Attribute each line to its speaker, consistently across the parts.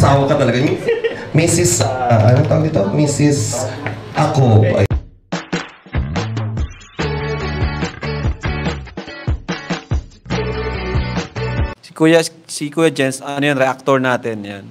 Speaker 1: asawa ka talaga. Mrs. Anong tawag dito? Mrs. Ako. Ay.
Speaker 2: Si Kuya Jens, ano yan, reactor natin yan.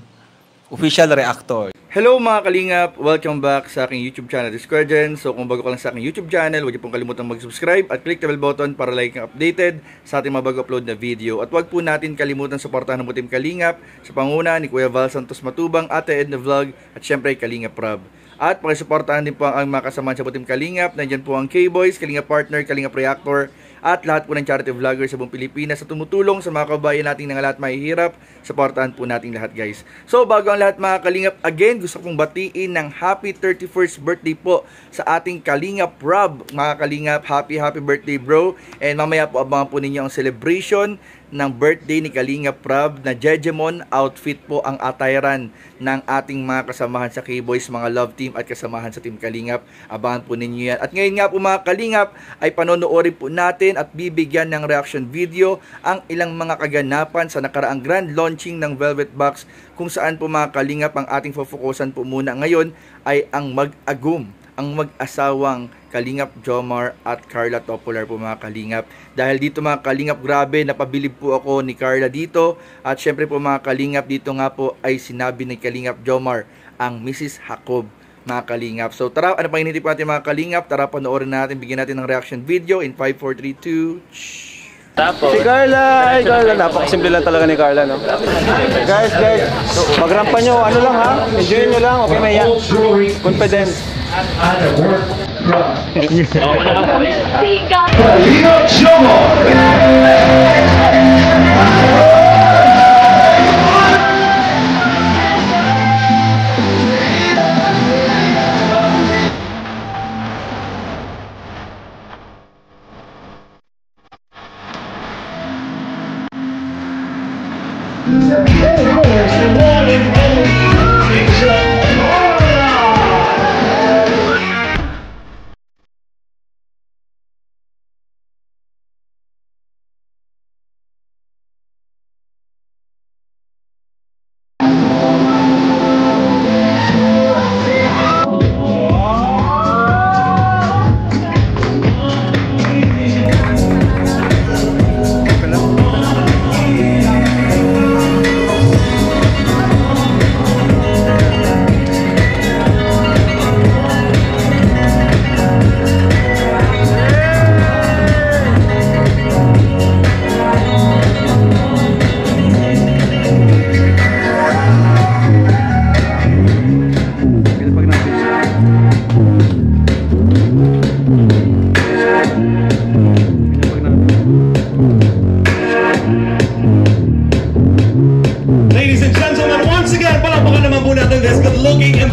Speaker 2: Official reactor.
Speaker 3: Hello mga kalingap! Welcome back sa aking YouTube channel, this is Kuya Jens. So kung bago ka lang sa aking YouTube channel, huwag niyo pong kalimutang mag-subscribe at click the bell button para like kang updated sa ating mga bago-upload na video. At huwag po natin kalimutan suportahan ng Team Kalingap sa panguna ni Kuya Val Santos Matubang, Ate Edna Vlog at syempre Kalingap Rob. At pakisuportahan din po ang mga kasamahan sa Team Kalingap. Nandiyan po ang K-Boys, Kalingap Partner, Kalingap Reactor, at lahat po ng charity vloggers sa buong Pilipinas sa tumutulong sa mga kabayan nating na lahat mahihirap. Supportahan po natin lahat, guys. So bago ang lahat mga Kalingap, again gusto kong batiin ng happy 31st birthday po sa ating Kalingap Rob. Mga Kalingap, happy birthday bro. And mamaya po abangan po ninyo ang celebration ng birthday ni Kalingap Rob na Jejemon outfit po ang atayran ng ating mga kasamahan sa K-Boys, mga love team at kasamahan sa Team Kalingap. Abangan po ninyo yan. At ngayon nga po mga Kalingap ay panonoorin po natin at bibigyan ng reaction video ang ilang mga kaganapan sa nakaraang grand launching ng Velvet Box, kung saan po mga Kalingap ang ating focusan po muna ngayon ay ang mag-agum, ang mag-asawang Kalingap Jomar at Carla Topolar po mga Kalingap. Dahil dito mga Kalingap, grabe, napabilib po ako ni Carla dito. At syempre po mga Kalingap, dito nga po ay sinabi ni Kalingap Jomar ang Mrs. Jacob mga Kalingap. So tara, ano pang hinihintay po natin mga Kalingap? Tara, panoorin natin, bigyan natin ng reaction video in 5, 4, 3, 2.
Speaker 2: Tapos, si Carla, napakasimple lang talaga ni Carla, no? Guys, magrampa nyo, ano lang ha? Enjoy nyo lang, okay, maya. Confident.
Speaker 4: Kalingap Jomar!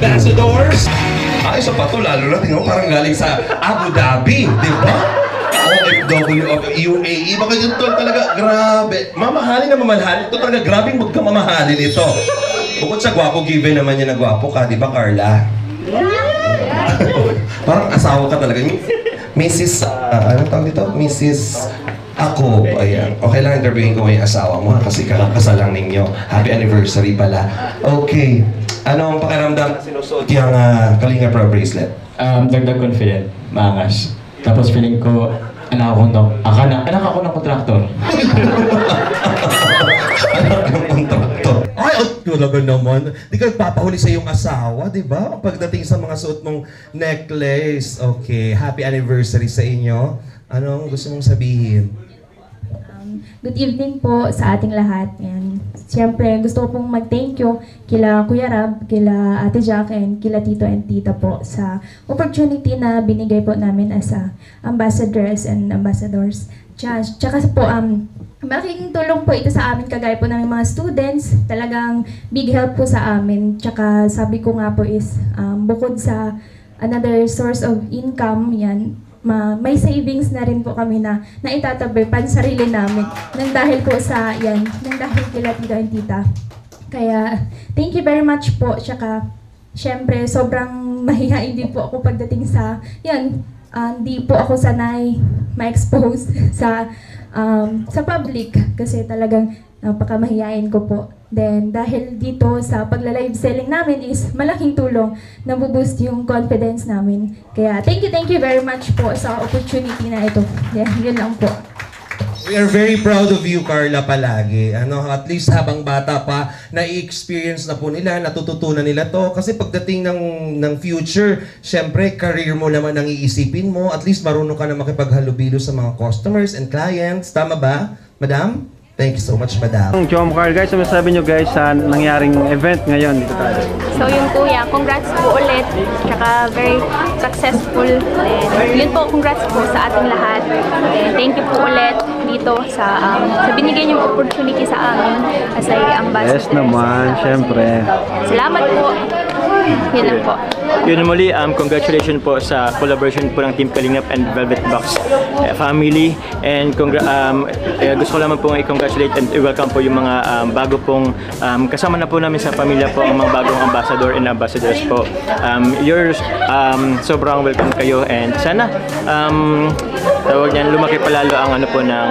Speaker 1: Ambassadors. Isa pa to, lalo na tingnan mo, parang galing sa Abu Dhabi, di ba? OFW of UAE. Baka yun to talaga, grabe. Mamahalin na mamahalin. Ito talaga, grabing magkamamahalin ito. Bukod sa gwapo, given naman niya na gwapo ka, di ba Carla? Parang asawa ka talaga. Mrs. Anong tawag dito? Mrs. Ako. Ayan. Okay lang interviewin ko yung asawa mo kasi kakasal lang ninyo. Happy anniversary pala. Okay. Ano ang pakiramdam na sinusuot yung Kalingap Rob bracelet?
Speaker 5: Dagdag confident, maangas. Tapos feeling ko, anak ako ng kontraktor.
Speaker 1: Anak ng kontraktor. Ay, talaga naman. Di ka nagpapahuli sa iyong asawa, di ba? Pagdating sa mga suot mong necklace. Okay, happy anniversary sa inyo. Anong gusto mong sabihin?
Speaker 6: Good evening po sa ating lahat. And siyempre, gusto ko pong mag-thank you kila Kuya Rab, kila Ate Jack, and kila Tito and Tita po sa opportunity na binigay po namin as ambassadors and ambassadors. Tsaka po, malaking tulong po ito sa amin, kagaya po ng mga students. Talagang big help po sa amin. Tsaka sabi ko nga po is, bukod sa another source of income, yan, may savings na rin po kami na naitatabi pan sarili namin nang dahil po sa yan, nang dahil kila Tito and Tita. Kaya thank you very much po. Tsaka syempre sobrang mahihain din po ako pagdating sa yan, hindi po ako sanay ma-expose sa public kasi talagang napakamahiyain ko po. Then, dahil dito sa pagla-live selling namin is malaking tulong na boost yung confidence namin. Kaya, thank you very much po sa opportunity na ito. Yeah, yun lang po.
Speaker 1: We are very proud of you, Carla, palagi. At least habang bata pa, na-experience na po nila, natututunan nila to. Kasi pagdating ng future, syempre, career mo naman ang iisipin mo. At least marunong ka na makipaghalubilo sa mga customers and clients. Tama ba, Madam? Thank you so much, Madam.
Speaker 2: Jomcar, guys, ano masasabi nyo guys sa nangyaring event ngayon dito tayo?
Speaker 7: So yung kuya, congrats po ulit. Tsaka very successful. And yun po, congrats po sa ating lahat. And thank you po ulit dito sa binigay niyong opportunity sa amin as a ambassador.
Speaker 2: Yes naman, syempre.
Speaker 7: Salamat po. Yun lang po.
Speaker 5: Yun muli, congratulations po sa collaboration po ng Team Kalingap and Velvet Box family. And gusto ko lamang po i-congratulate and i-welcome po yung mga bago pong kasama na po namin sa pamilya po, ang mga bagong ambassador and ambassadors po. Sobrang welcome kayo and sana tawag niyan, lumaki palalo ang ano po ng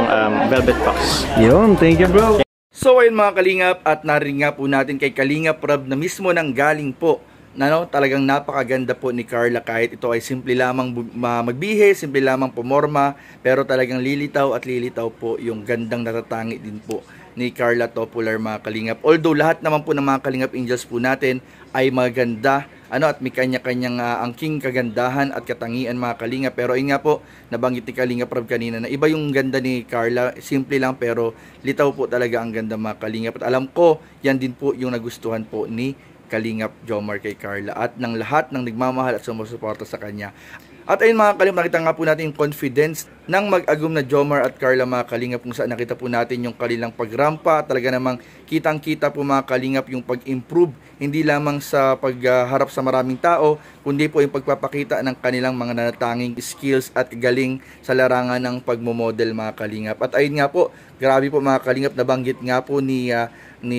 Speaker 5: Velvet Box.
Speaker 2: Yun, thank you bro.
Speaker 3: So ayun mga Kalingap, at narinig nga po natin kay Kalingap Rob na mismo nang galing po talagang napakaganda po ni Carla, kahit ito ay simple lamang magbihis, simple lamang pumorma, pero talagang lilitaw at lilitaw po yung gandang natatangi din po ni Carla Topular, mga Kalingap. Although lahat naman po ng mga Kalingap Angels po natin ay maganda at may kanya-kanyang angking kagandahan at katangian, mga Kalingap. Pero yun nga po, nabanggit ni Kalingap Rob kanina na iba yung ganda ni Carla, simple lang pero litaw po talaga ang ganda, mga Kalingap. At alam ko, yan din po yung nagustuhan po ni Kalingap Jomar kay Carla at ng lahat ng nagmamahal at sumusuporta sa kanya. At ayun mga Kalingap, nakita nga po natin yung confidence ng mag-agum na Jomar at Carla, mga Kalingap, kung saan nakita po natin yung kanilang pagrampa. Talaga namang kitang-kita po, mga Kalingap, yung pag-improve, hindi lamang sa pagharap sa maraming tao, kundi po yung pagpapakita ng kanilang mga nanatanging skills at galing sa larangan ng pagmomodel, mga Kalingap. At ayun nga po, grabe po mga Kalingap, nabanggit nga po ni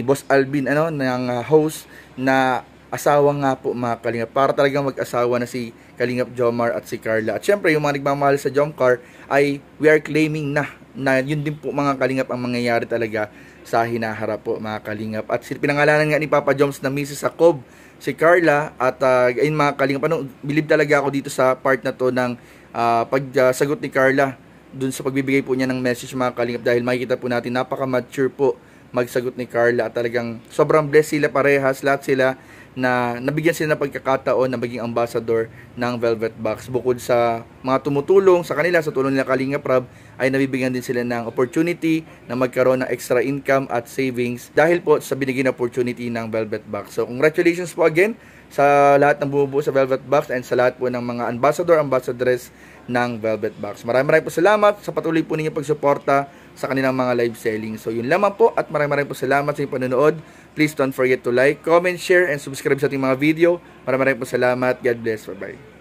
Speaker 3: Boss Alvin ng host na asawa nga po, mga Kalingap. Para talagang mag-asawa na si Kalingap Jomar at si Carla. At syempre yung mga nagmamahal sa Jomcar ay we are claiming na yun din po, mga Kalingap, ang mangyayari talaga sa hinaharap po, mga Kalingap. At pinangalanan nga ni Papa Joms na Mrs. Jacob si Carla. At ayun mga Kalingap, believe talaga ako dito sa part na to ng pagsagot ni Carla dun sa pagbibigay po niya ng message, mga Kalingap, dahil makikita po natin napaka-mature po magsagot ni Carla at talagang sobrang blessed sila parehas, lahat sila na nabigyan sila ng pagkakataon na maging ambassador ng Velvet Box. Bukod sa mga tumutulong sa kanila, sa tulong nila Kalingap Rob, ay nabibigyan din sila ng opportunity na magkaroon ng extra income at savings dahil po sa binigyan na opportunity ng Velvet Box. So congratulations po again sa lahat ng bumubuo sa Velvet Box and sa lahat po ng mga ambassadress ng Velvet Box. Maraming po salamat sa patuloy po ninyo pagsuporta sa kanilang mga live selling. So yun lamang po at maraming po salamat sa inyong panonood. Please don't forget to like, comment, share, and subscribe sa ating mga video. Maraming po salamat. God bless. Bye-bye.